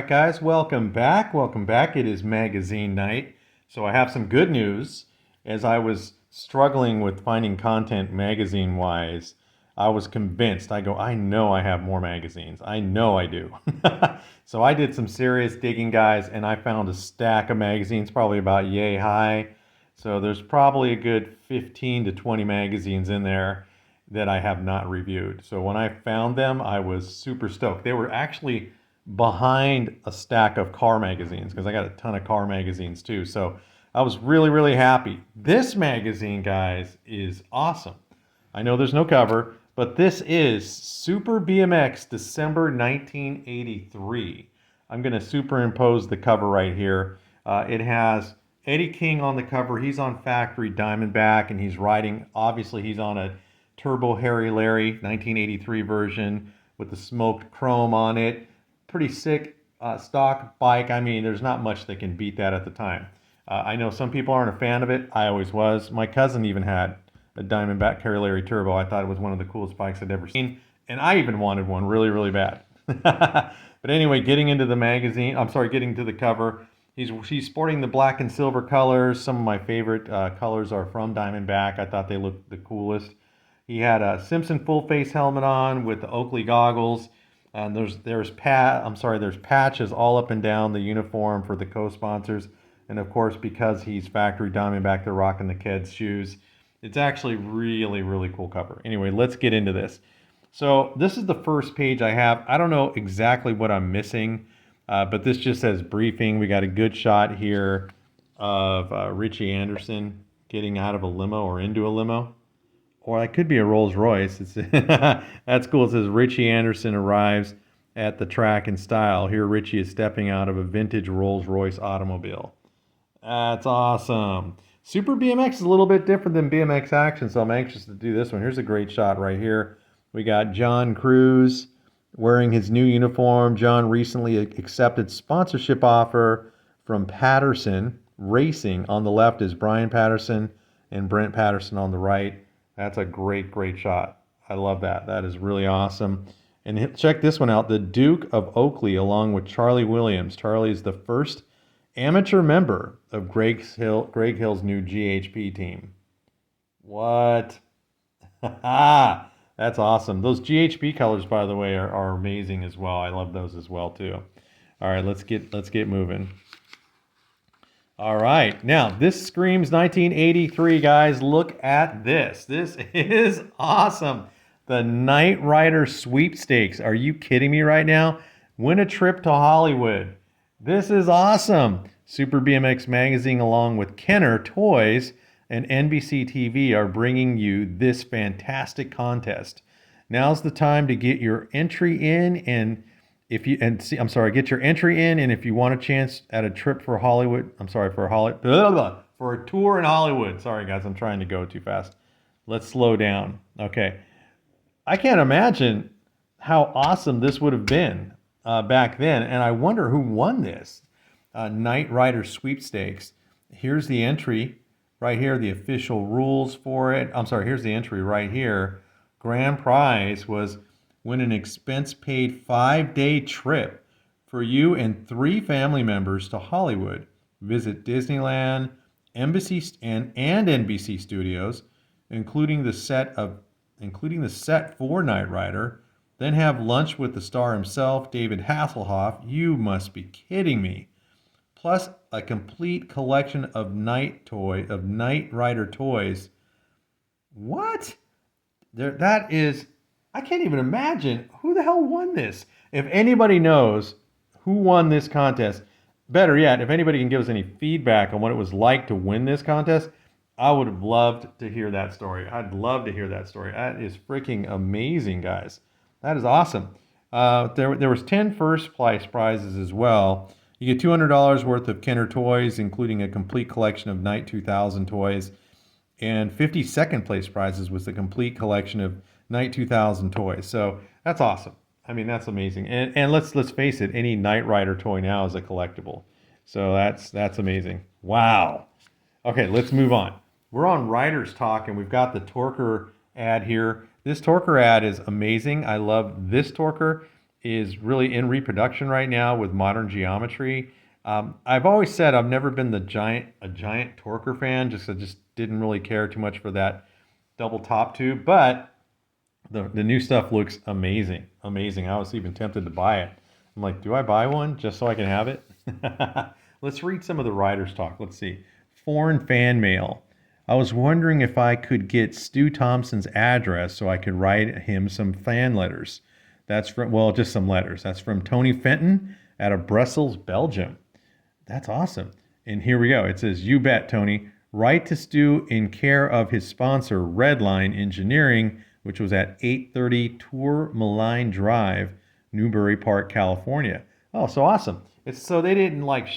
guys, welcome back. Welcome back. It is magazine night. So I have some good news. As I was struggling with finding content magazine wise, I was convinced. I know I have more magazines. I know I do. So I did some serious digging, guys, and I found a stack of magazines, probably about yay high. So there's probably a good 15 to 20 magazines in there that I have not reviewed. So when I found them, I was super stoked. They were actually behind a stack of car magazines because I got a ton of car magazines too. So I was really, really happy. This magazine, guys, is awesome. I know there's no cover, but this is Super BMX December 1983. I'm going to superimpose the cover right here. It has Eddie King on the cover. He's on factory Diamondback, and he's riding, obviously he's on a Turbo Harry Larry 1983 version with the smoked chrome on it. Pretty sick stock bike. I mean, there's not much that can beat that at the time. I know some people aren't a fan of it. I always was. My cousin even had a Diamondback Harry Larry Turbo. I thought it was one of the coolest bikes I'd ever seen. And I even wanted one really, really bad. But anyway, getting into the magazine, getting to the cover. He's sporting the black and silver colors. Some of my favorite colors are from Diamondback. I thought they looked the coolest. He had a Simpson full face helmet on with the Oakley goggles. And there's patches all up and down the uniform for the co-sponsors. And of course, because he's factory Diamondback, they're rocking the Keds shoes. It's actually really, really cool cover. Anyway, let's get into this. So this is the first page I have. I don't know exactly what I'm missing, but this just says briefing. We got a good shot here of Richie Anderson getting out of a limo or into a limo. Or it could be a Rolls Royce. That's cool. It says Richie Anderson arrives at the track in style. Here Richie is stepping out of a vintage Rolls Royce automobile. That's awesome. Super BMX is a little bit different than BMX Action, so I'm anxious to do this one. Here's a great shot right here. We got John Cruz wearing his new uniform. John recently accepted sponsorship offer from Patterson Racing. On the left is Brian Patterson and Brent Patterson on the right. That's a great, great shot. I love that. That is really awesome. And check this one out. The Duke of Oakley along with Charlie Williams. Charlie is the first amateur member of Greg Hill's new GHP team. What? That's awesome. Those GHP colors, by the way, are amazing as well. I love those as well too. All right, let's get moving. All right, now this screams 1983, guys. Look at this. This is awesome. The Knight Rider sweepstakes. Are you kidding me right now? Win a trip to Hollywood. This is awesome. Super BMX Magazine, along with Kenner Toys and NBC TV, are bringing you this fantastic contest. Now's the time to get your entry in, and get your entry in, and if you want a chance at a trip for Hollywood, for a tour in Hollywood. Sorry, guys, I'm trying to go too fast. Let's slow down. Okay. I can't imagine how awesome this would have been back then, and I wonder who won this Knight Rider sweepstakes. Here's the entry right here, the official rules for it. Here's the entry right here. Grand prize was win an expense-paid 5-day trip for you and 3 family members to Hollywood. Visit Disneyland, Embassy, and NBC Studios, including the set for Knight Rider. Then have lunch with the star himself, David Hasselhoff. You must be kidding me. Plus a complete collection of Knight Rider toys. What? That is, I can't even imagine who the hell won this. If anybody knows who won this contest, better yet, if anybody can give us any feedback on what it was like to win this contest, I would have loved to hear that story. I'd love to hear that story. That is freaking amazing, guys. That is awesome. There was 10 first place prizes as well. You get $200 worth of Kenner toys, including a complete collection of Knight 2000 toys, and 50 second place prizes was the complete collection of Knight 2000 toys. So that's awesome. I mean, that's amazing. And let's face it, any Knight Rider toy now is a collectible. So that's amazing. Wow. Okay, let's move on. We're on Riders Talk, and we've got the Torker ad here. This Torker ad is amazing. I love this Torker. is really in reproduction right now with modern geometry. I've always said I've never been a giant torquer fan. I just didn't really care too much for that double top tube. But the new stuff looks amazing, amazing. I was even tempted to buy it. I'm like, do I buy one just so I can have it? Let's read some of the writers' talk. Let's see. Foreign fan mail. I was wondering if I could get Stu Thompson's address so I could write him some fan letters. That's from, well, just some letters. That's from Tony Fenton out of Brussels, Belgium. That's awesome. And here we go. It says, you bet, Tony. Write to Stu in care of his sponsor, Redline Engineering, which was at 830 Tourmaline Drive, Newbury Park, California. Oh, so awesome. It's so they didn't like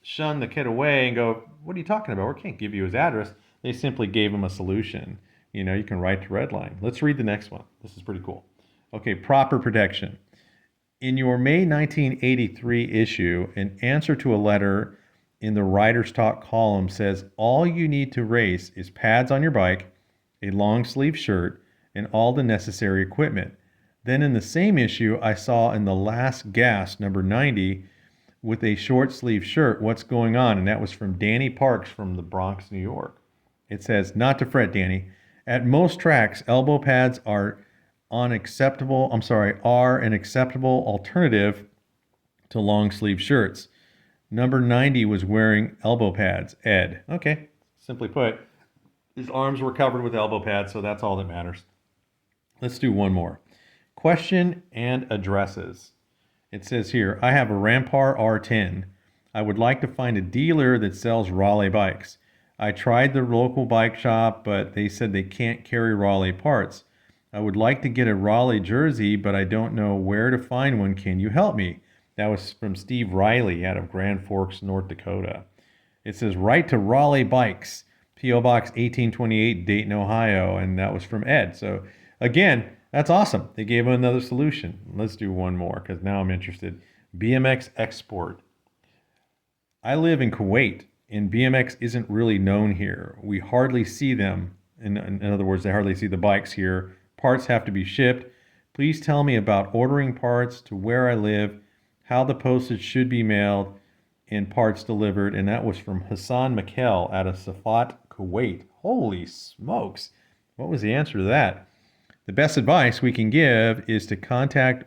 shun the kid away and go, what are you talking about? We can't give you his address. They simply gave him a solution. You know, you can write to Redline. Let's read the next one. This is pretty cool. Okay, proper protection. In your May 1983 issue, an answer to a letter in the Writer's Talk column says all you need to race is pads on your bike, a long sleeve shirt, and all the necessary equipment. Then in the same issue, I saw in the Last Gas, number 90, with a short sleeve shirt, what's going on? And that was from Danny Parks from the Bronx, New York. It says, not to fret, Danny. At most tracks, elbow pads are an acceptable alternative to long sleeve shirts. Number 90 was wearing elbow pads, Ed. Okay, simply put, his arms were covered with elbow pads, so that's all that matters. Let's do one more. Question and addresses. It says here, I have a Rampar R10. I would like to find a dealer that sells Raleigh bikes. I tried the local bike shop, but they said they can't carry Raleigh parts. I would like to get a Raleigh jersey, but I don't know where to find one. Can you help me? That was from Steve Riley out of Grand Forks, North Dakota. It says, write to Raleigh Bikes, P.O. Box 1828, Dayton, Ohio. And that was from Ed. So again, that's awesome. They gave him another solution. Let's do one more because now I'm interested. BMX Export. I live in Kuwait, and BMX isn't really known here. We hardly see them. In other words, they hardly see the bikes here. Parts have to be shipped. Please tell me about ordering parts to where I live, how the postage should be mailed, and parts delivered. And that was from Hassan Mikel out of Safat, Kuwait. Holy smokes. What was the answer to that? The best advice we can give is to contact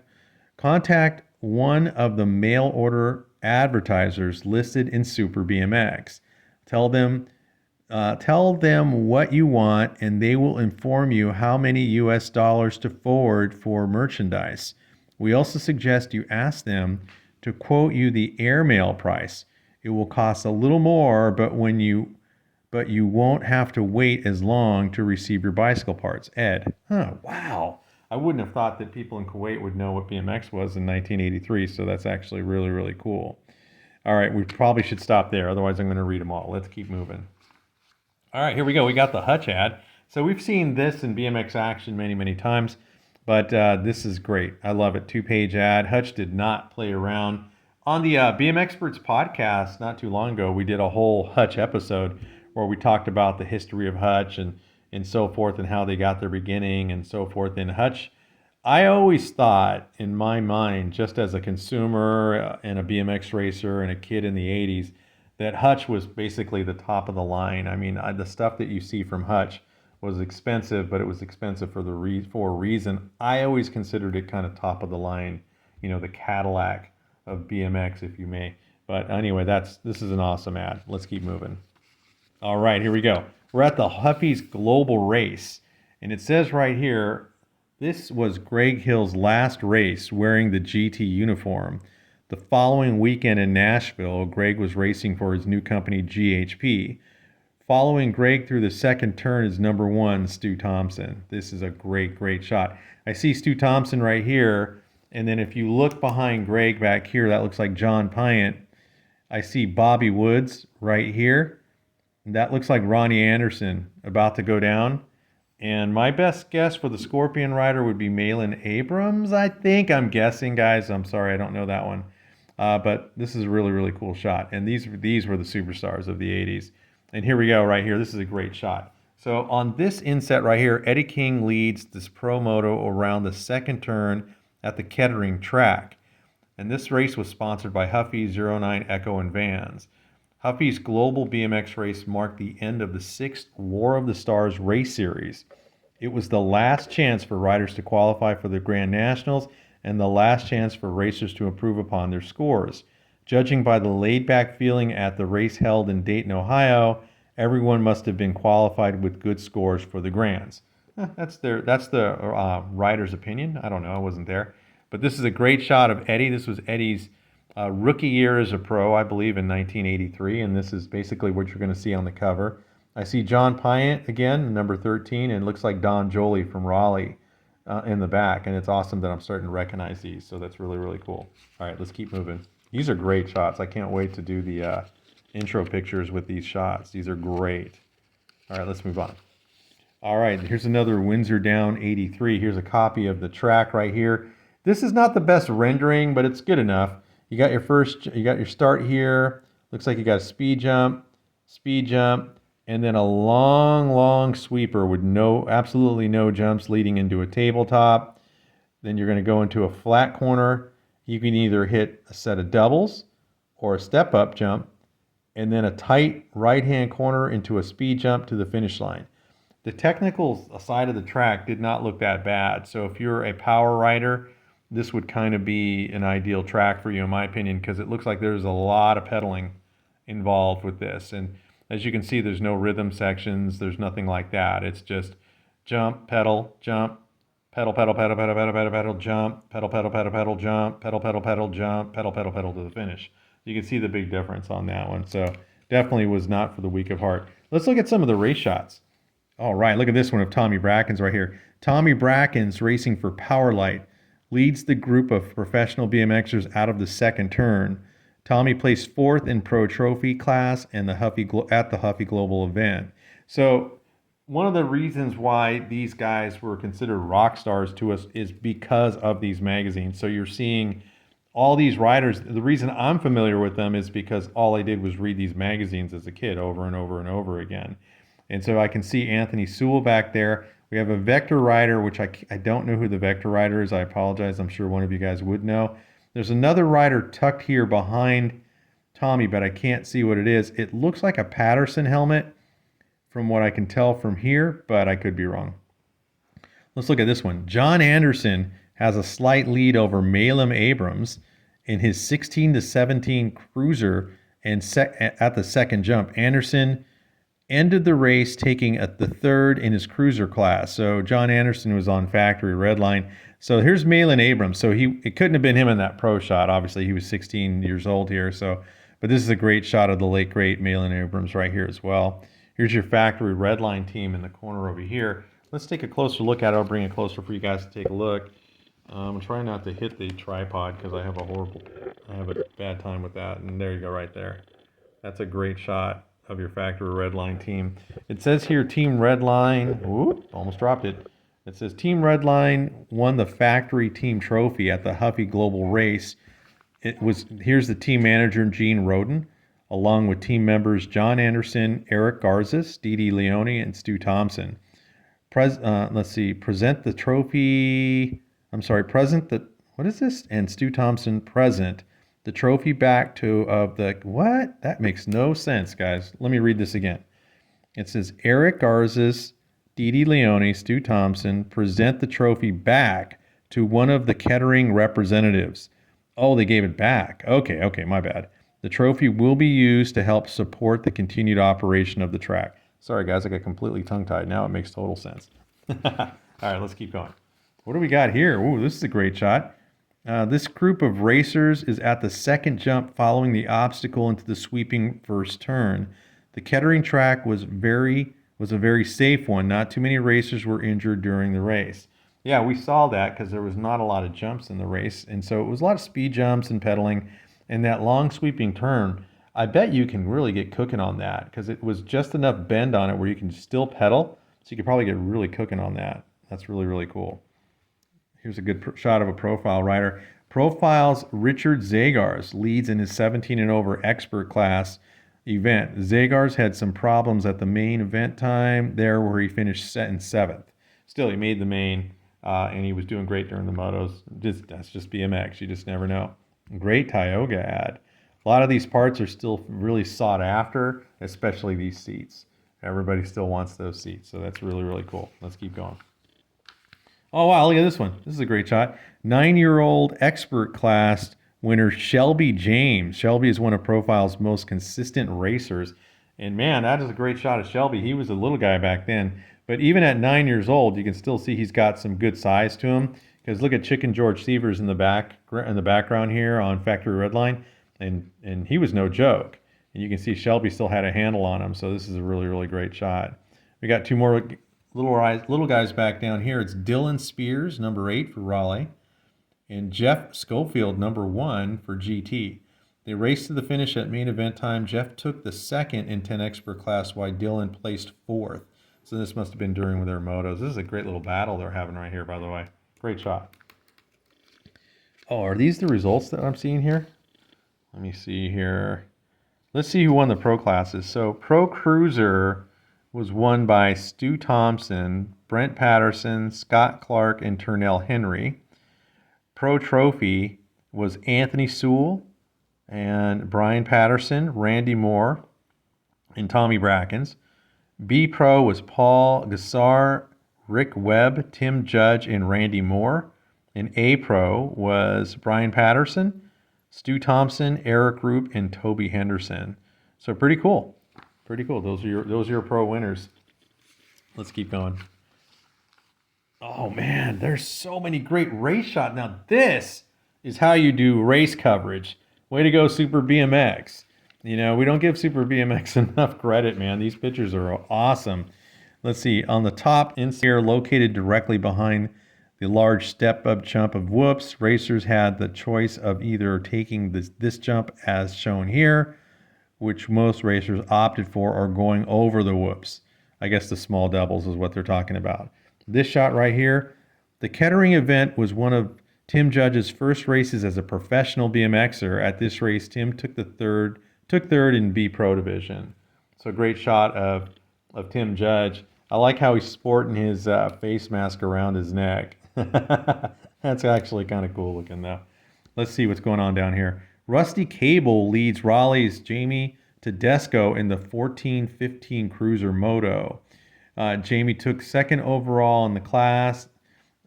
one of the mail order advertisers listed in Super BMX. Tell them what you want, and they will inform you how many US dollars to forward for merchandise. We also suggest you ask them to quote you the airmail price. It will cost a little more, but you won't have to wait as long to receive your bicycle parts. Ed. Huh, wow. I wouldn't have thought that people in Kuwait would know what BMX was in 1983, so that's actually really, really cool. All right, we probably should stop there, otherwise I'm going to read them all. Let's keep moving. All right, here we go. We got the Hutch ad. So we've seen this in BMX action many, many times, but this is great. I love it. 2-page ad. Hutch did not play around. On the BM Experts podcast not too long ago, we did a whole Hutch episode where we talked about the history of Hutch and so forth and how they got their beginning and so forth. And Hutch, I always thought in my mind, just as a consumer and a BMX racer and a kid in the 80s, that Hutch was basically the top of the line. I mean, the stuff that you see from Hutch was expensive, but it was expensive for a reason. I always considered it kind of top of the line, you know, the Cadillac of BMX, if you may. But anyway, this is an awesome ad. Let's keep moving. All right, here we go. We're at the Huffy's Global Race, and it says right here, this was Greg Hill's last race wearing the GT uniform. The following weekend in Nashville, Greg was racing for his new company, GHP. Following Greg through the second turn is number 1, Stu Thompson. This is a great, great shot. I see Stu Thompson right here, and then if you look behind Greg back here, that looks like John Pyant. I see Bobby Woods right here. That looks like Ronnie Anderson about to go down. And my best guess for the Scorpion rider would be Malin Abrams, I think. I'm guessing, guys. I'm sorry, I don't know that one. But this is a really, really cool shot. And these were the superstars of the 80s. And here we go right here. This is a great shot. So on this inset right here, Eddie King leads this Pro Moto around the second turn at the Kettering track. And this race was sponsored by Huffy, 09 Echo, and Vans. Huffy's global BMX race marked the end of the 6th War of the Stars race series. It was the last chance for riders to qualify for the Grand Nationals and the last chance for racers to improve upon their scores. Judging by the laid-back feeling at the race held in Dayton, Ohio, everyone must have been qualified with good scores for the Grands. That's the rider's opinion. I don't know. I wasn't there. But this is a great shot of Eddie. This was Eddie's rookie year as a pro, I believe, in 1983, and this is basically what you're going to see on the cover. I see John Pyatt again, number 13, and it looks like Don Jolie from Raleigh in the back, and it's awesome that I'm starting to recognize these, so that's really, really cool. All right, let's keep moving. These are great shots. I can't wait to do the intro pictures with these shots. These are great. All right, let's move on. All right, here's another Windsor Down 83. Here's a copy of the track right here. This is not the best rendering, but it's good enough. You got your start here. Looks like you got a speed jump, and then a long, long sweeper with absolutely no jumps leading into a tabletop. Then you're going to go into a flat corner. You can either hit a set of doubles or a step-up jump, and then a tight right-hand corner into a speed jump to the finish line. The technical side of the track did not look that bad. So if you're a power rider, this would kind of be an ideal track for you, in my opinion, because it looks like there's a lot of pedaling involved with this. And as you can see, there's no rhythm sections. There's nothing like that. It's just jump, pedal, jump, pedal, pedal, pedal, pedal, pedal, pedal, pedal, jump, pedal, pedal, pedal, pedal, jump, pedal, pedal, pedal, jump, pedal, pedal, pedal to the finish. You can see the big difference on that one. So definitely was not for the weak of heart. Let's look at some of the race shots. All right, look at this one of Tommy Brackens right here. Tommy Brackens racing for Powerlight leads the group of professional BMXers out of the second turn. Tommy placed 4th in Pro Trophy class and at the Huffy Global event. So one of the reasons why these guys were considered rock stars to us is because of these magazines. So you're seeing all these riders. The reason I'm familiar with them is because all I did was read these magazines as a kid over and over and over again. And so I can see Anthony Sewell back there. We have a vector rider, which I don't know who the vector rider is. I apologize. I'm sure one of you guys would know. There's another rider tucked here behind Tommy, but I can't see what it is. It looks like a Patterson helmet from what I can tell from here, but I could be wrong. Let's look at this one. John Anderson has a slight lead over Malum Abrams in his 16-17 cruiser and at the second jump. Anderson ended the race taking the 3rd in his cruiser class. So John Anderson was on factory redline. So here's Malin Abrams. So it couldn't have been him in that pro shot. Obviously, he was 16 years old here. But this is a great shot of the late great Malin Abrams right here as well. Here's your factory redline team in the corner over here. Let's take a closer look at it. I'll bring it closer for you guys to take a look. I'm trying not to hit the tripod because I have a bad time with that. And there you go, right there. That's a great shot of your factory redline team. It says here Team Redline, whoop, almost dropped it. It says Team Redline won the factory team trophy at the Huffy Global Race. Here's the team manager, Gene Roden, along with team members John Anderson, Eric Garzis, Dee Leone, and Stu Thompson. Present the trophy. What is this? And Stu Thompson present the trophy back what? That makes no sense, guys. Let me read this again. It says Eric Garzis, Dee Leone, Stu Thompson present the trophy back to one of the Kettering representatives. Oh, they gave it back. Okay, my bad. The trophy will be used to help support the continued operation of the track. Sorry, guys, I got completely tongue-tied. Now it makes total sense. All right, let's keep going. What do we got here? Ooh, this is a great shot. This group of racers is at the second jump following the obstacle into the sweeping first turn. The Kettering track was a very safe one. Not too many racers were injured during the race. Yeah, we saw that because there was not a lot of jumps in the race. And so it was a lot of speed jumps and pedaling. And that long sweeping turn, I bet you can really get cooking on that because it was just enough bend on it where you can still pedal. So you could probably get really cooking on that. That's really, really cool. Here's a good shot of a profile rider. Profiles Richard Zagars leads in his 17 and over expert class event. Zagars had some problems at the main event time there where he finished in 7th. Still, he made the main. and he was doing great during the motos. That's just BMX. You just never know. Great Tioga ad. A lot of these parts are still really sought after, especially these seats. Everybody still wants those seats, so that's really, really cool. Let's keep going. Oh, wow, look at this one. This is a great shot. 9-year-old expert class winner Shelby James. Shelby is one of Profile's most consistent racers. And man, that is a great shot of Shelby. He was a little guy back then. But even at 9 years old, you can still see he's got some good size to him. Because look at Chicken George Sievers in the background here on Factory Redline. And he was no joke. And you can see Shelby still had a handle on him. So this is a really, really great shot. We got two more little guys back down here. It's Dylan Spears, number 8 for Raleigh, and Jeff Schofield, number 1 for GT. They raced to the finish at main event time. Jeff took the second in 10 expert class, while Dylan placed 4th. So this must have been during their motos. This is a great little battle they're having right here, by the way. Great shot. Oh, are these the results that I'm seeing here? Let me see here. Let's see who won the pro classes. So Pro Cruiser was won by Stu Thompson, Brent Patterson, Scott Clark, and Turnell Henry. Pro Trophy was Anthony Sewell and Brian Patterson, Randy Moore, and Tommy Brackens. B Pro was Paul Gassar, Rick Webb, Tim Judge, and Randy Moore. And A Pro was Brian Patterson, Stu Thompson, Eric Roop, and Toby Henderson. So pretty cool. Pretty cool. Those are your pro winners. Let's keep going. Oh man, there's so many great race shots. Now this is how you do race coverage. Way to go, Super BMX. You know, we don't give Super BMX enough credit, man. These pictures are awesome. Let's see. On the top insert, located directly behind the large step-up jump of whoops, racers had the choice of either taking this jump as shown here, which most racers opted for, or going over the whoops. I guess the small doubles is what they're talking about. This shot right here, the Kettering event was one of Tim Judge's first races as a professional BMXer. At this race, Tim took third in B Pro division. So a great shot of Tim Judge. I like how he's sporting his face mask around his neck. That's actually kind of cool looking though. Let's see what's going on down here. Rusty Cable leads Raleigh's Jamie Tedesco in the 14-15 Cruiser Moto. Jamie took second overall in the class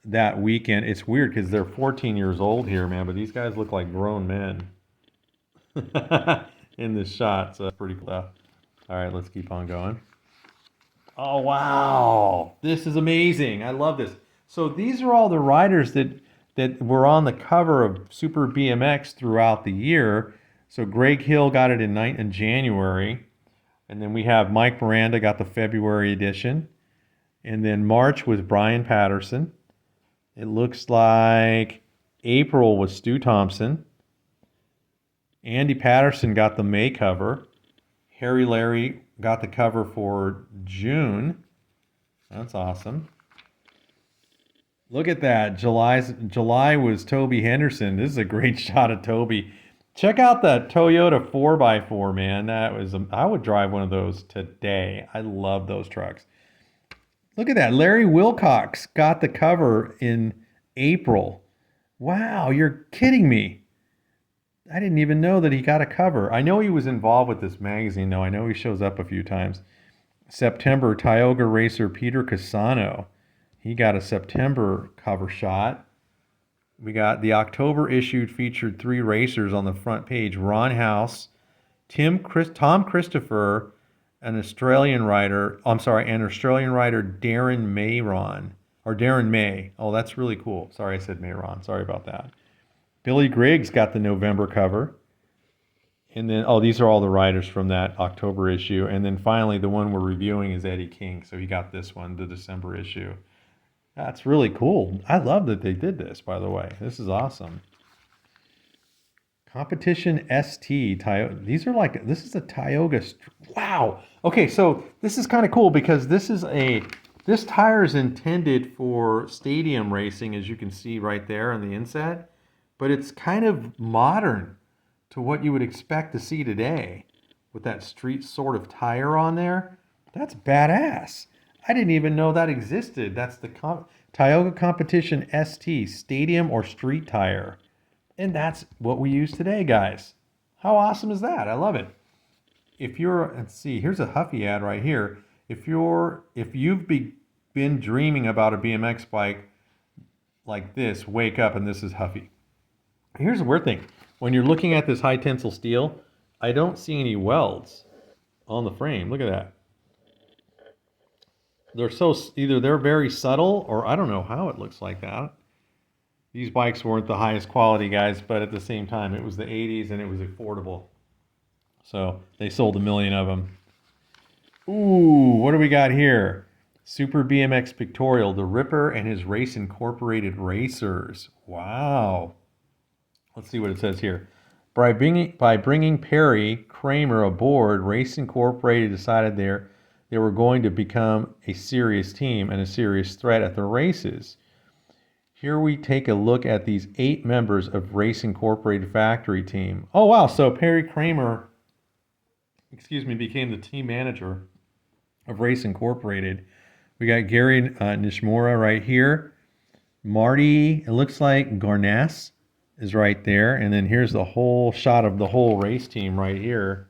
that weekend. It's weird because they're 14 years old here, man, but these guys look like grown men in this shot, so that's pretty cool. All right, let's keep on going. Oh, wow. This is amazing. I love this. So these are all the riders that were on the cover of Super BMX throughout the year. So Greg Hill got it in January. And then we have Mike Miranda got the February edition. And then March was Brian Patterson. It looks like April was Stu Thompson. Andy Patterson got the May cover. Harry Larry got the cover for June. That's awesome. Look at that. July was Toby Henderson. This is a great shot of Toby. Check out that Toyota 4x4, man. I would drive one of those today. I love those trucks. Look at that. Larry Wilcox got the cover in April. Wow, you're kidding me. I didn't even know that he got a cover. I know he was involved with this magazine, though. I know he shows up a few times. September, Tioga racer Peter Casano. He got a September cover shot. We got the October issue featured 3 racers on the front page. Ron House, Tom Christopher, and Australian rider Darren May. Oh, that's really cool. Sorry, I said Mayron. Sorry about that. Billy Griggs got the November cover. And then, these are all the riders from that October issue. And then finally, the one we're reviewing is Eddie King. So he got this one, the December issue. That's really cool. I love that they did this, by the way. This is awesome. Competition ST. This is a Tioga. Wow. Okay, so this is kind of cool because this tire is intended for stadium racing, as you can see right there on the inset. But it's kind of modern to what you would expect to see today with that street sort of tire on there. That's badass. I didn't even know that existed. That's the Tioga Competition ST, stadium or street tire. And that's what we use today, guys. How awesome is that? I love it. If you're, let's see, here's a Huffy ad right here. If you've been dreaming about a BMX bike like this, wake up, and this is Huffy. Here's the weird thing. When you're looking at this high tensile steel, I don't see any welds on the frame. Look at that. Either they're very subtle, or I don't know how it looks like that. These bikes weren't the highest quality, guys, but at the same time, it was the 80s and it was affordable. So they sold 1 million of them. Ooh, what do we got here? Super BMX Pictorial, the Ripper and his Race Incorporated Racers. Wow. Let's see what it says here. By bringing Perry Kramer aboard, Race Incorporated decided they were going to become a serious team and a serious threat at the races. Here we take a look at these 8 members of Race Incorporated factory team. Oh, wow. So Perry Kramer, became the team manager of Race Incorporated. We got Gary Nishimura right here. Marty, it looks like Garnas is right there. And then here's the whole shot of the whole race team right here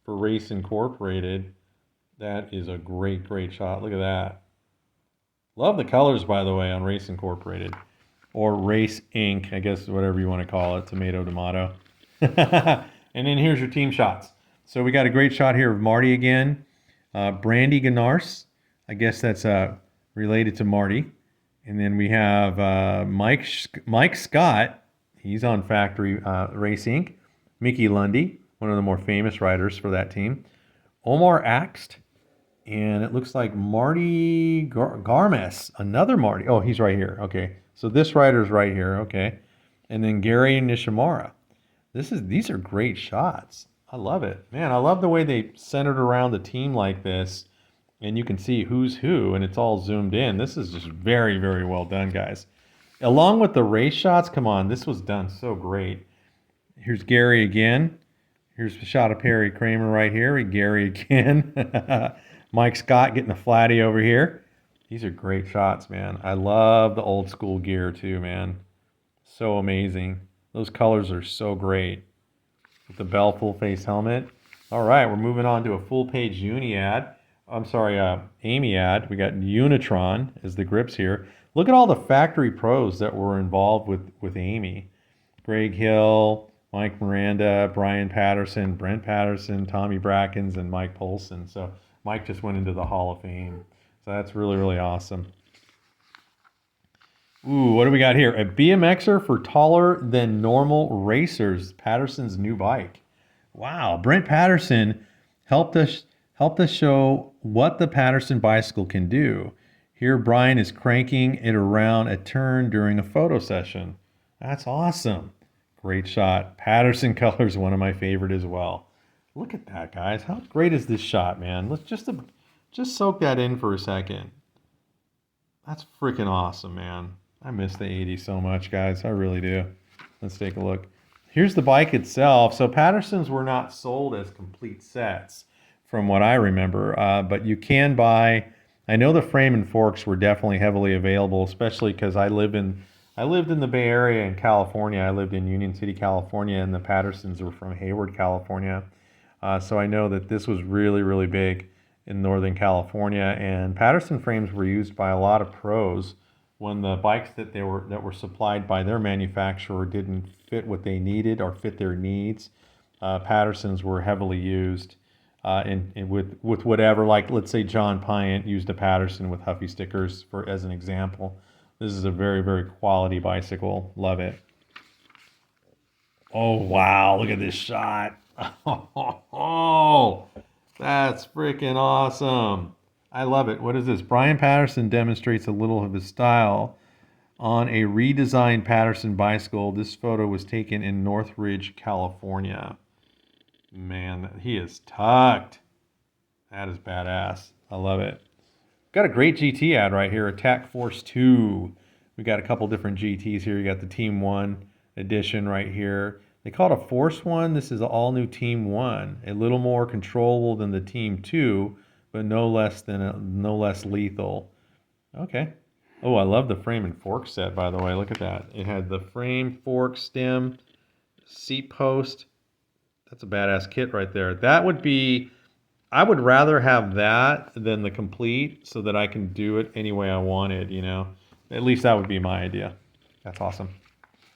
for Race Incorporated. That is a great, great shot. Look at that. Love the colors, by the way, on Race Incorporated. Or Race Inc., I guess, whatever you want to call it. Tomato. And then here's your team shots. So we got a great shot here of Marty again. Brandy Ganars. I guess that's related to Marty. And then we have Mike Scott. He's on Factory Race Inc. Mickey Lundy, one of the more famous riders for that team. Omar Axt. And it looks like Marty Garmes, another Marty. Oh, he's right here. Okay. So this rider's right here. Okay. And then Gary Nishimura. These are great shots. I love it. Man, I love the way they centered around the team like this. And you can see who's who, and it's all zoomed in. This is just very, very well done, guys. Along with the race shots, come on, this was done so great. Here's Gary again. Here's a shot of Perry Kramer right here. Gary again. Mike Scott getting a flatty over here. These are great shots, man. I love the old school gear too, man. So amazing. Those colors are so great. With the Bell full face helmet. All right, we're moving on to a full page Uni ad. I'm sorry, Amy ad. We got Unitron as the grips here. Look at all the factory pros that were involved with Amy. Greg Hill, Mike Miranda, Brian Patterson, Brent Patterson, Tommy Brackens, and Mike Polson. So Mike just went into the Hall of Fame. So that's really, really awesome. Ooh, what do we got here? A BMXer for taller than normal racers. Patterson's new bike. Wow, Brent Patterson helped us show what the Patterson bicycle can do. Here, Brian is cranking it around a turn during a photo session. That's awesome. Great shot. Patterson colors, one of my favorite as well. Look at that, guys. How great is this shot, man? Let's just soak that in for a second. That's freaking awesome, man. I miss the 80s so much, guys. I really do. Let's take a look. Here's the bike itself. So Pattersons were not sold as complete sets from what I remember, but you can buy. I know the frame and forks were definitely heavily available, especially because I lived in the Bay Area in California. I lived in Union City, California, and the Pattersons were from Hayward, California. So I know that this was really, really big in Northern California, and Patterson frames were used by a lot of pros when the bikes that were supplied by their manufacturer didn't fit what they needed or fit their needs. Pattersons were heavily used with whatever, like let's say John Pyant used a Patterson with Huffy stickers as an example. This is a very, very quality bicycle. Love it. Oh, wow. Look at this shot. Oh, that's freaking awesome. I love it. What is this? Brian Patterson demonstrates a little of his style on a redesigned Patterson bicycle. This photo was taken in Northridge, California. Man, he is tucked. That is badass. I love it. Got a great GT ad right here, Attack Force 2. We got a couple different GTs here. You got the Team 1 edition right here. They call it a Force 1. This is an all-new Team 1. A little more controllable than the Team 2, but no less lethal. Okay. Oh, I love the frame and fork set, by the way. Look at that. It had the frame, fork, stem, seat post. That's a badass kit right there. That would be, I would rather have that than the complete so that I can do it any way I wanted, you know? At least that would be my idea. That's awesome.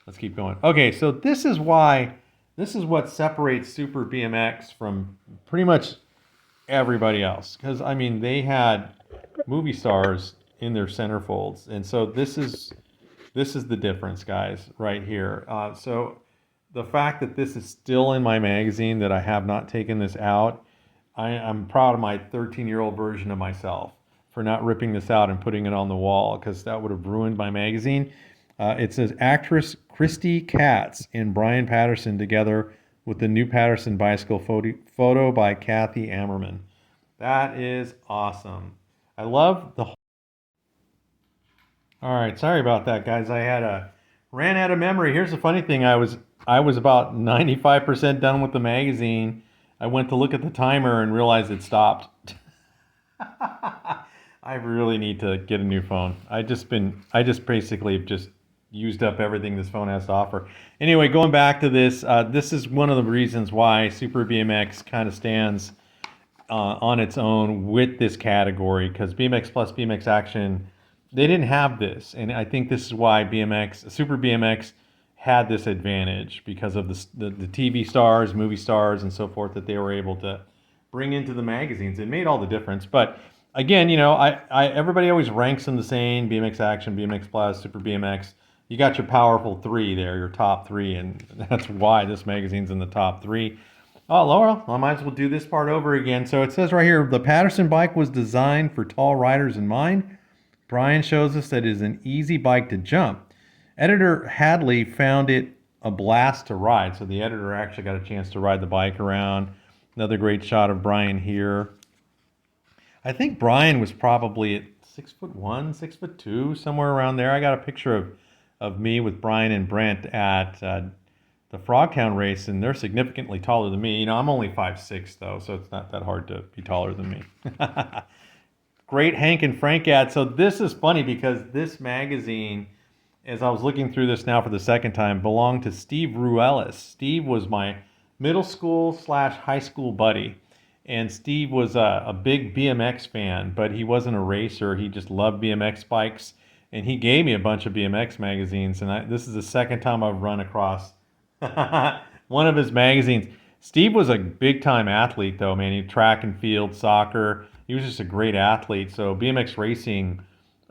Let's keep going. Okay, so this is what separates Super BMX from pretty much everybody else. Because, I mean, they had movie stars in their centerfolds. And so this is the difference, guys, right here. So the fact that this is still in my magazine, that I have not taken this out, I'm proud of my 13-year-old version of myself for not ripping this out and putting it on the wall, because that would have ruined my magazine. It says actress Christy Katz and Brian Patterson together with the new Patterson bicycle photo by Kathy Ammerman. That is awesome. I love the. All right, sorry about that, guys. Ran out of memory. Here's the funny thing. I was about 95% done with the magazine. I went to look at the timer and realized it stopped. I really need to get a new phone. I just basically just used up everything this phone has to offer. Anyway, going back to this, this is one of the reasons why Super BMX kind of stands on its own with this category, because BMX Plus, BMX Action, they didn't have this, and I think this is why Super BMX had this advantage because of the TV stars, movie stars, and so forth that they were able to bring into the magazines. It made all the difference. But again, you know, everybody always ranks them the same: BMX Action, BMX Plus, Super BMX. You got your powerful three there, your top three, and that's why this magazine's in the top three. Oh, Laurel, I might as well do this part over again. So it says right here, the Patterson bike was designed for tall riders in mind. Brian shows us that it is an easy bike to jump. Editor Hadley found it a blast to ride. So the editor actually got a chance to ride the bike around. Another great shot of Brian here. I think Brian was probably at 6'1", 6'2", somewhere around there. I got a picture of me with Brian and Brent at the Frogtown race, and they're significantly taller than me. You know, I'm only 5'6", though, so it's not that hard to be taller than me. Great Hank and Frank ad. So this is funny because this magazine, as I was looking through this now for the second time, belonged to Steve Ruelis. Steve was my middle school / high school buddy. And Steve was a big BMX fan, but he wasn't a racer. He just loved BMX bikes. And he gave me a bunch of BMX magazines. And this is the second time I've run across one of his magazines. Steve was a big time athlete, though, man. He track and field, soccer. He was just a great athlete. So BMX racing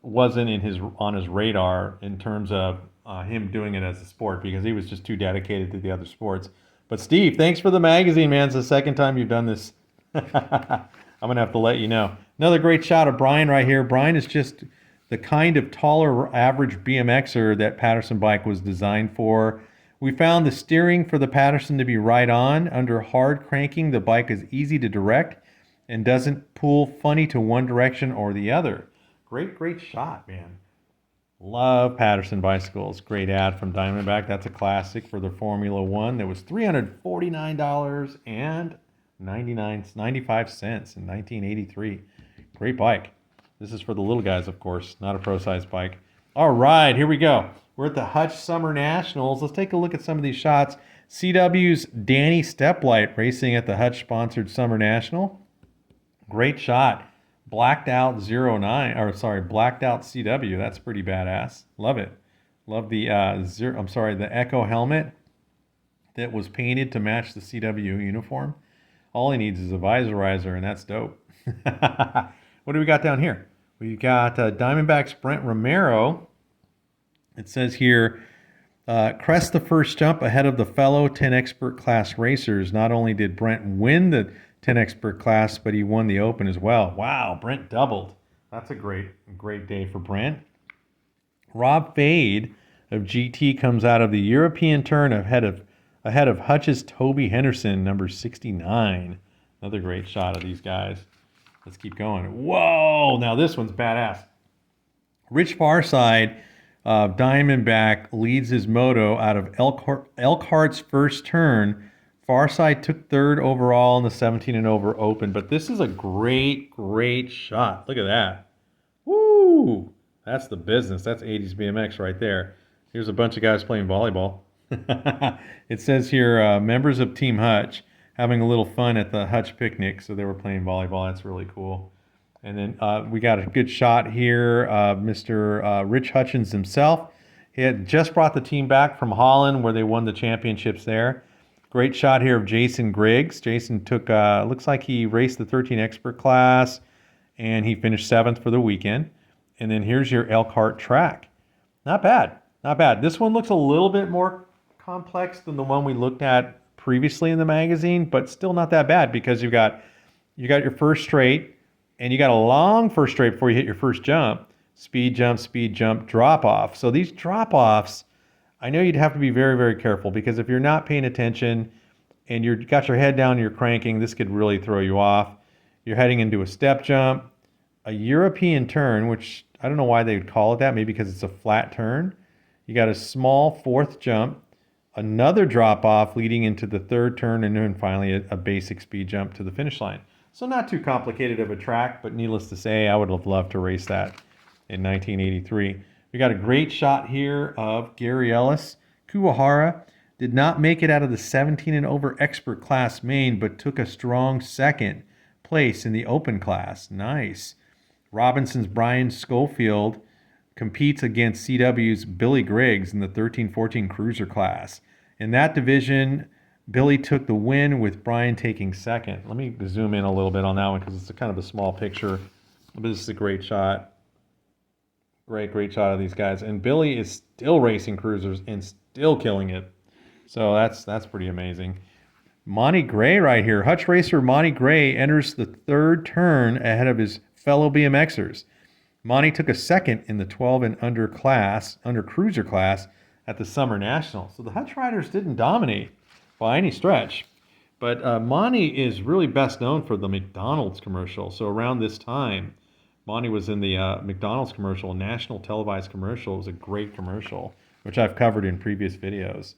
wasn't on his radar in terms of him doing it as a sport, because he was just too dedicated to the other sports. But Steve, thanks for the magazine, man. It's the second time you've done this. I'm gonna have to let you know. Another great shot of Brian right here. Brian is just the kind of taller average BMXer that Patterson bike was designed for. We found the steering for the Patterson to be right on. Under hard cranking, the bike is easy to direct and doesn't pull funny to one direction or the other. Great shot, man. Love Patterson bicycles. Great ad from Diamondback. That's a classic for the Formula One. That was $349 and 95 cents in 1983. Great bike. This is for the little guys, of course, not a pro-sized bike. All right, here we go. We're at the Hutch Summer Nationals. Let's take a look at some of these shots. CW's Danny Steplight racing at the Hutch-sponsored Summer National. Great shot. Blacked out Blacked out CW. That's pretty badass. Love it. Love the the Echo helmet that was painted to match the CW uniform. All he needs is a visorizer, and that's dope. What do we got down here? We got Diamondback's Brent Romero. It says here, crest the first jump ahead of the fellow 10 expert class racers. Not only did Brent win the 10 expert class, but he won the open as well. Wow, Brent doubled. That's a great day for Brent. Rob Fade of GT comes out of the European turn ahead of Hutch's Toby Henderson, number 69. Another great shot of these guys. Let's keep going. Whoa! Now this one's badass. Rich Farside, Diamondback, leads his moto out of Elkhart's first turn. Farside took third overall in the 17 and over open, but this is a great shot. Look at that. Woo! That's the business. That's 80s BMX right there. Here's a bunch of guys playing volleyball. It says here, members of Team Hutch having a little fun at the Hutch picnic. So they were playing volleyball. That's really cool. And then we got a good shot here. Mr. Rich Hutchins himself. He had just brought the team back from Holland where they won the championships there. Great shot here of Jason Griggs. Jason took, looks like he raced the 13 expert class and he finished 7th for the weekend. And then here's your Elkhart track. Not bad. Not bad. This one looks a little bit more complex than the one we looked at previously in the magazine, but still not that bad because you got your first straight and you got a long first straight before you hit your first jump. Speed jump, drop off. So these drop offs, I know you'd have to be very, very careful because if you're not paying attention and you've got your head down and you're cranking, this could really throw you off. You're heading into a step jump, a European turn, which I don't know why they would call it that, maybe because it's a flat turn. You got a small fourth jump, another drop off leading into the third turn, and then finally a basic speed jump to the finish line. So not too complicated of a track, but needless to say, I would have loved to race that in 1983. We got a great shot here of Gary Ellis. Kuwahara did not make it out of the 17 and over expert class main, but took a strong second place in the open class. Nice. Robinson's Brian Schofield competes against CW's Billy Griggs in the 13-14 cruiser class. In that division, Billy took the win with Brian taking second. Let me zoom in a little bit on that one because it's kind of a small picture. But this is a great shot. Great shot of these guys. And Billy is still racing cruisers and still killing it. So that's pretty amazing. Monty Gray right here. Hutch racer Monty Gray enters the third turn ahead of his fellow BMXers. Monty took a second in the 12 and under cruiser class at the Summer National. So the Hutch riders didn't dominate by any stretch. But Monty is really best known for the McDonald's commercial. So around this time, Monty was in the McDonald's commercial, national televised commercial. It was a great commercial, which I've covered in previous videos.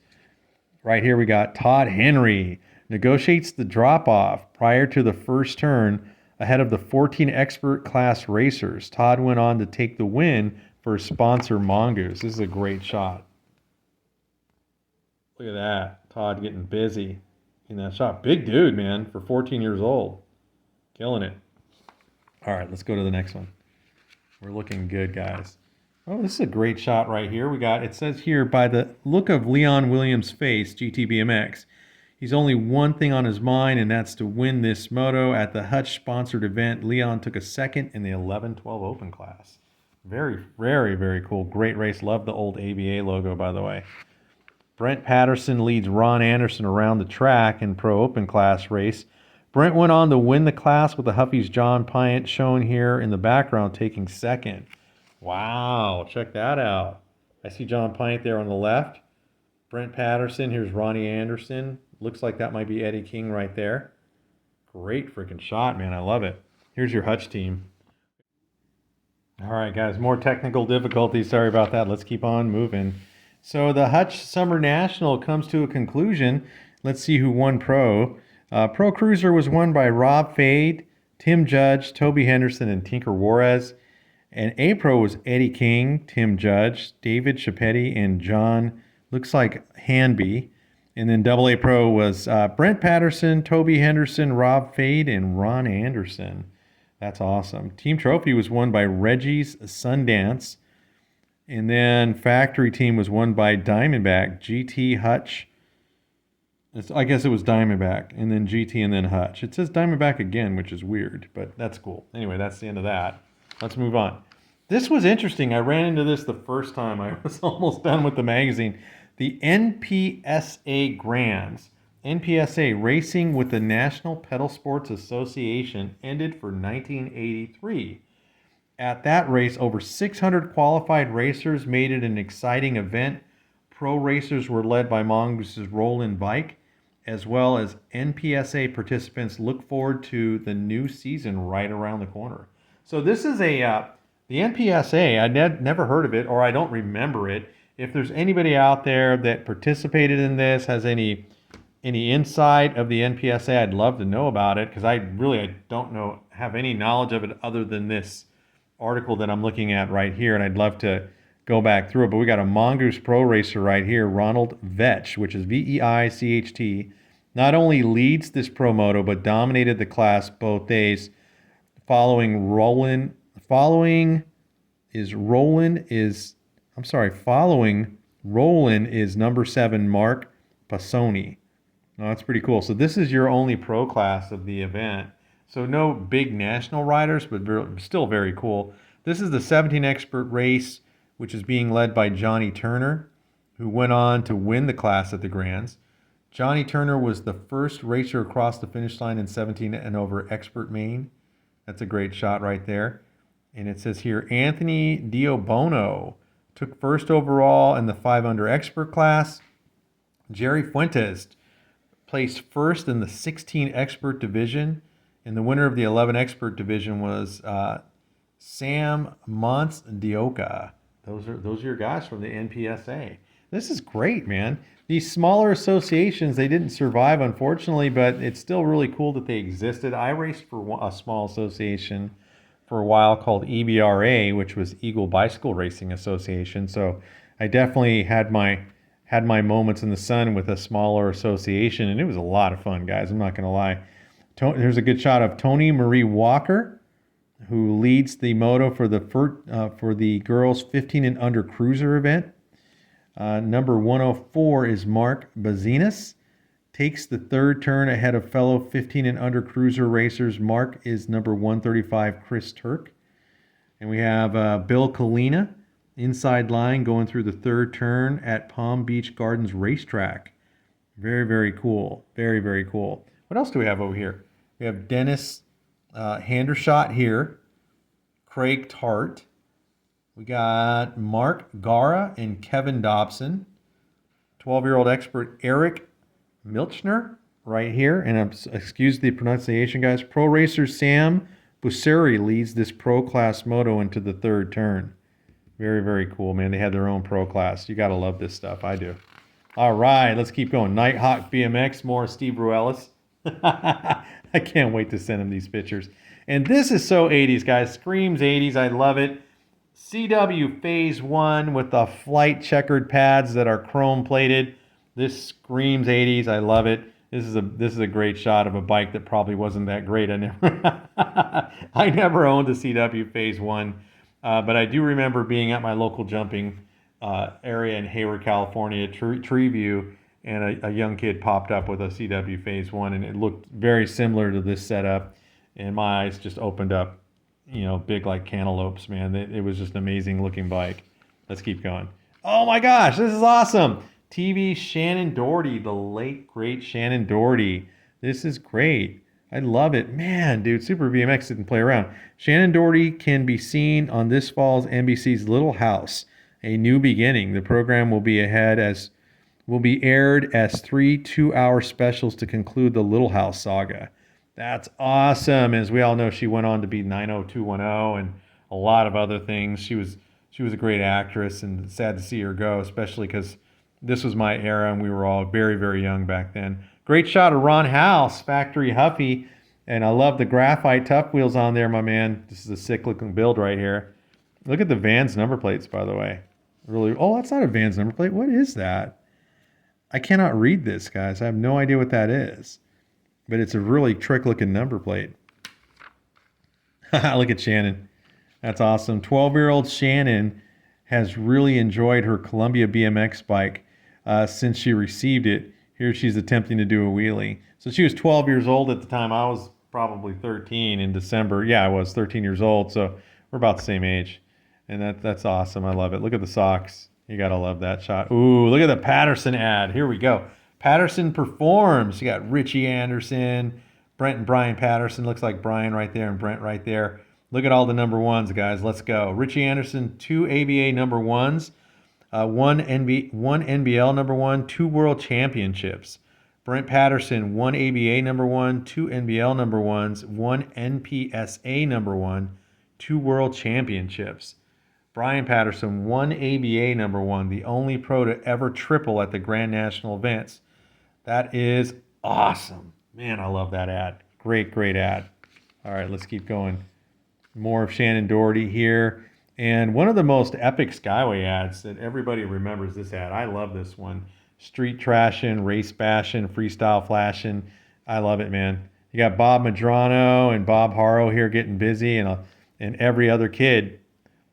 Right here we got Todd Henry negotiates the drop-off prior to the first turn ahead of the 14 expert class racers. Todd went on to take the win for his sponsor Mongoose. This is a great shot. Look at that. Todd getting busy in that shot. Big dude, man, for 14 years old. Killing it. All right, let's go to the next one. We're looking good, guys. Oh, this is a great shot right here. It says here, by the look of Leon Williams' face, GTBMX, he's only one thing on his mind, and that's to win this moto. At the Hutch-sponsored event, Leon took a second in the 11-12 open class. Very, very, very cool. Great race. Love the old ABA logo, by the way. Brent Patterson leads Ron Anderson around the track in pro open class race. Brent went on to win the class with the Huffy's John Pyatt shown here in the background, taking second. Wow, check that out. I see John Pyatt there on the left. Brent Patterson, here's Ronnie Anderson. Looks like that might be Eddie King right there. Great freaking shot, man. I love it. Here's your Hutch team. All right, guys, more technical difficulties. Sorry about that. Let's keep on moving. So the Hutch Summer National comes to a conclusion. Let's see who won pro. Pro Cruiser was won by Rob Fade, Tim Judge, Toby Henderson, and Tinker Juarez. And A-Pro was Eddie King, Tim Judge, David Chapetti, and John, looks like Hanby. And then Double A-Pro was Brent Patterson, Toby Henderson, Rob Fade, and Ron Anderson. That's awesome. Team Trophy was won by Reggie's Sundance. And then Factory Team was won by Diamondback, GT Hutch. I guess it was Diamondback, and then GT, and then Hutch. It says Diamondback again, which is weird, but that's cool. Anyway, that's the end of that. Let's move on. This was interesting. I ran into this the first time. I was almost done with the magazine. The NPSA Grands, NPSA Racing with the National Pedal Sports Association, ended for 1983. At that race, over 600 qualified racers made it an exciting event. Pro racers were led by Mongoose's Roland Bike, as well as NPSA participants look forward to the new season right around the corner. So this is the NPSA, I never heard of it, or I don't remember it. If there's anybody out there that participated in this, has any insight of the NPSA, I'd love to know about it, because I don't have any knowledge of it other than this article that I'm looking at right here, and I'd love to go back through it. But we got a Mongoose Pro racer right here, Ronald Vetch, which is Veicht. Not only leads this pro moto, but dominated the class both days. Following Roland is number 7 Mark Passoni. Oh, that's pretty cool. So this is your only pro class of the event. So no big national riders, but still very cool. This is the 17 expert race, which is being led by Johnny Turner, who went on to win the class at the Grands. Johnny Turner was the first racer across the finish line in 17 and over expert main. That's a great shot right there. And it says here, Anthony Diobono took first overall in the 5 under expert class. Jerry Fuentes placed first in the 16 expert division. And the winner of the 11 expert division was Sam Montdioca. Those are your guys from the NPSA. This is great, man. These smaller associations, they didn't survive, unfortunately, but it's still really cool that they existed. I raced for a small association for a while called EBRA, which was Eagle Bicycle Racing Association. So I definitely had my moments in the sun with a smaller association, and it was a lot of fun, guys. I'm not going to lie. There's a good shot of Tony Marie Walker, who leads the moto for the girls 15 and under cruiser event. Number 104 is Mark Bazinas. Takes the third turn ahead of fellow 15 and under cruiser racers. Mark is number 135, Chris Turk. And we have Bill Kalina, inside line, going through the third turn at Palm Beach Gardens Racetrack. Very, very cool. Very, very cool. What else do we have over here? We have Dennis Handershot here. Craig Tart. We got Mark Gara and Kevin Dobson. 12-year-old expert Eric Milchner right here. And excuse the pronunciation, guys. Pro racer Sam Busseri leads this pro class moto into the third turn. Very, very cool, man. They had their own pro class. You got to love this stuff. I do. All right, let's keep going. Nighthawk BMX, more Steve Ruelas. I can't wait to send him these pictures. And this is so 80s, guys. Screams 80s. I love it. CW Phase 1 with the flight checkered pads that are chrome plated. This screams 80s. I love it. This is a great shot of a bike that probably wasn't that great. I never owned a CW Phase 1, but I do remember being at my local jumping area in Hayward, California, Treeview, and a young kid popped up with a CW Phase 1, and it looked very similar to this setup, and my eyes just opened up, big like cantaloupes, man. It was just an amazing looking bike. Let's keep going. Oh my gosh, this is awesome. TV Shannon Doherty, the late, great Shannon Doherty. This is great. I love it. Man, dude, Super BMX didn't play around. Shannon Doherty can be seen on this fall's NBC's Little House, A New Beginning. The program will be aired as 3 2-hour specials to conclude the Little House saga. That's awesome. As we all know, she went on to be 90210 and a lot of other things. She was a great actress, and sad to see her go, especially because this was my era and we were all very, very young back then. Great shot of Ron House, Factory Huffy, and I love the graphite tough wheels on there, my man. This is a sick looking build right here. Look at the Vans number plates, by the way. Really, oh, that's not a Vans number plate. What is that? I cannot read this, guys. I have no idea what that is. But it's a really trick-looking number plate. Look at Shannon. That's awesome. 12-year-old Shannon has really enjoyed her Columbia BMX bike since she received it. Here she's attempting to do a wheelie. So she was 12 years old at the time. I was probably 13 in December. Yeah, I was 13 years old. So we're about the same age. And that's awesome. I love it. Look at the socks. You got to love that shot. Ooh, look at the Patterson ad. Here we go. Patterson Performs. You got Richie Anderson, Brent and Brian Patterson. Looks like Brian right there and Brent right there. Look at all the number ones, guys. Let's go. Richie Anderson, 2 ABA number ones, one NBL number one, 2 world championships. Brent Patterson, 1 ABA number one, 2 NBL number ones, 1 NPSA number one, 2 world championships. Brian Patterson, 1 ABA number one, the only pro to ever triple at the Grand National events. That is awesome. Man, I love that ad. Great, great ad. All right, let's keep going. More of Shannon Doherty here. And one of the most epic Skyway ads that everybody remembers this ad. I love this one. Street trashing, race bashing, freestyle flashing. I love it, man. You got Bob Madrano and Bob Harrow here getting busy, and every other kid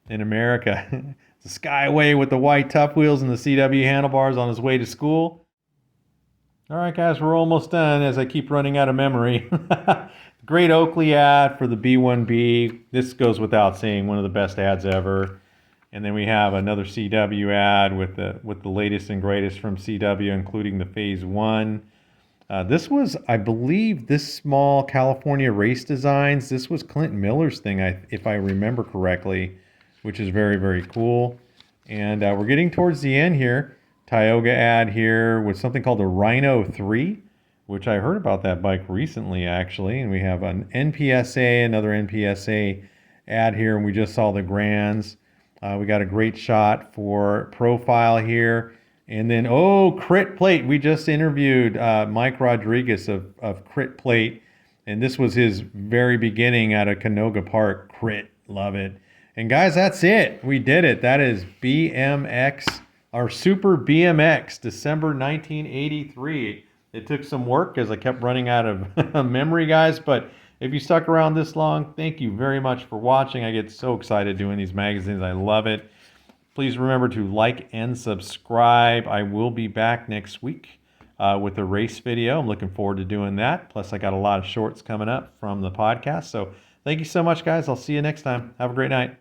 in America. The Skyway with the white tough wheels and the CW handlebars on his way to school. All right, guys, we're almost done as I keep running out of memory. Great Oakley ad for the B1B. This goes without saying, one of the best ads ever. And then we have another CW ad with the latest and greatest from CW, including the Phase 1. This was, I believe, this small California Race Designs. This was Clint Miller's thing, if I remember correctly, which is very, very cool. And we're getting towards the end here. Tioga ad here with something called the Rhino 3, which I heard about that bike recently, actually. And we have an NPSA, another NPSA ad here, and we just saw the Grands. We got a great shot for profile here. And then, Crit Plate. We just interviewed Mike Rodriguez of Crit Plate, and this was his very beginning out of Canoga Park. Crit, love it. And guys, that's it. We did it. That is BMX, our Super BMX, December 1983. It took some work as I kept running out of memory, guys, but if you stuck around this long, thank you very much for watching. I get so excited doing these magazines. I love it. Please remember to like and subscribe. I will be back next week with a race video. I'm looking forward to doing that. Plus, I got a lot of shorts coming up from the podcast. So thank you so much, guys. I'll see you next time. Have a great night.